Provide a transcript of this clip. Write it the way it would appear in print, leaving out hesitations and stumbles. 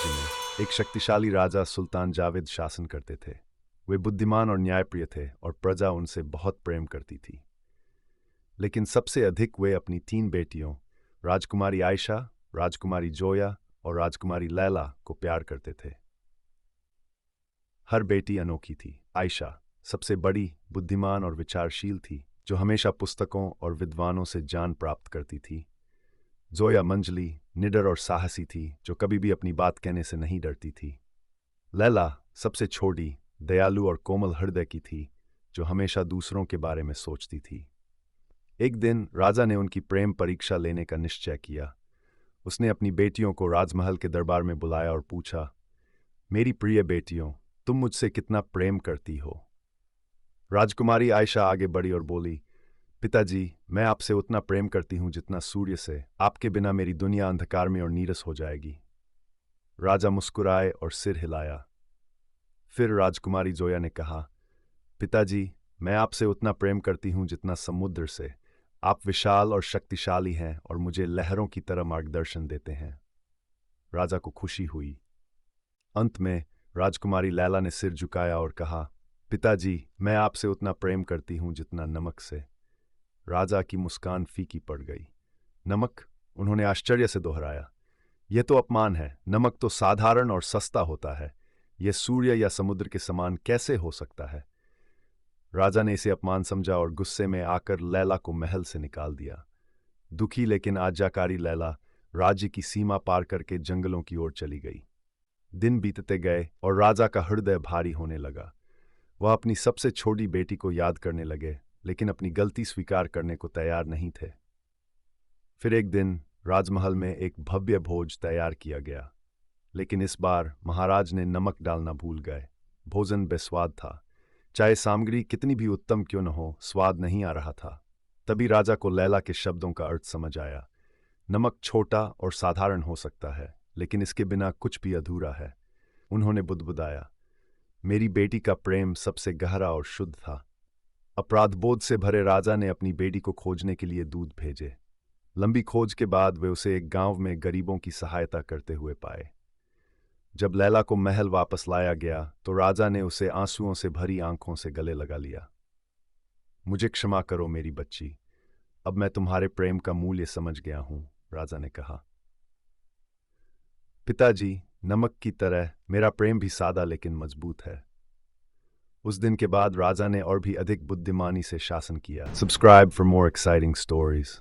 राज्य में एक शक्तिशाली राजा सुल्तान जावेद शासन करते थे। वे बुद्धिमान और न्यायप्रिय थे और प्रजा उनसे बहुत प्रेम करती थी। लेकिन सबसे अधिक वे अपनी 3 बेटियों राजकुमारी आयशा, राजकुमारी जोया और राजकुमारी लैला को प्यार करते थे। हर बेटी अनोखी थी। आयशा सबसे बड़ी, बुद्धिमान और विचारशील थी, जो हमेशा पुस्तकों और विद्वानों से ज्ञान प्राप्त करती थी। जोया मंजली, निडर और साहसी थी, जो कभी भी अपनी बात कहने से नहीं डरती थी। लैला सबसे छोटी, दयालु और कोमल हृदय की थी, जो हमेशा दूसरों के बारे में सोचती थी। एक दिन राजा ने उनकी प्रेम परीक्षा लेने का निश्चय किया। उसने अपनी बेटियों को राजमहल के दरबार में बुलाया और पूछा, मेरी प्रिय बेटियों, तुम मुझसे कितना प्रेम करती हो? राजकुमारी आयशा आगे बढ़ी और बोली, पिताजी, मैं आपसे उतना प्रेम करती हूं जितना सूर्य से। आपके बिना मेरी दुनिया अंधकार में और नीरस हो जाएगी। राजा मुस्कुराए और सिर हिलाया। फिर राजकुमारी जोया ने कहा, पिताजी, मैं आपसे उतना प्रेम करती हूं जितना समुद्र से। आप विशाल और शक्तिशाली हैं और मुझे लहरों की तरह मार्गदर्शन देते हैं। राजा को खुशी हुई। अंत में राजकुमारी लैला ने सिर झुकाया और कहा, पिताजी, मैं आपसे उतना प्रेम करती हूं जितना नमक से। राजा की मुस्कान फीकी पड़ गई। नमक? उन्होंने आश्चर्य से दोहराया। यह तो अपमान है। नमक तो साधारण और सस्ता होता है। यह सूर्य या समुद्र के समान कैसे हो सकता है? राजा ने इसे अपमान समझा और गुस्से में आकर लैला को महल से निकाल दिया। दुखी लेकिन आज्ञाकारी लैला राज्य की सीमा पार करके जंगलों की ओर चली गई। दिन बीतते गए और राजा का हृदय भारी होने लगा। वह अपनी सबसे छोटी बेटी को याद करने लगे, लेकिन अपनी गलती स्वीकार करने को तैयार नहीं थे। फिर एक दिन राजमहल में एक भव्य भोज तैयार किया गया, लेकिन इस बार महाराज ने नमक डालना भूल गए। भोजन बेस्वाद था। चाहे सामग्री कितनी भी उत्तम क्यों न हो, स्वाद नहीं आ रहा था। तभी राजा को लैला के शब्दों का अर्थ समझ आया। नमक छोटा और साधारण हो सकता है, लेकिन इसके बिना कुछ भी अधूरा है। उन्होंने बुदबुदाया। मेरी बेटी का प्रेम सबसे गहरा और शुद्ध था। अपराधबोध से भरे राजा ने अपनी बेटी को खोजने के लिए दूत भेजे। लंबी खोज के बाद वे उसे एक गांव में गरीबों की सहायता करते हुए पाए। जब लैला को महल वापस लाया गया तो राजा ने उसे आंसुओं से भरी आंखों से गले लगा लिया। मुझे क्षमा करो मेरी बच्ची, अब मैं तुम्हारे प्रेम का मूल्य समझ गया हूं, राजा ने कहा। पिताजी, नमक की तरह मेरा प्रेम भी सादा लेकिन मजबूत है। उस दिन के बाद राजा ने और भी अधिक बुद्धिमानी से शासन किया। Subscribe for more exciting stories.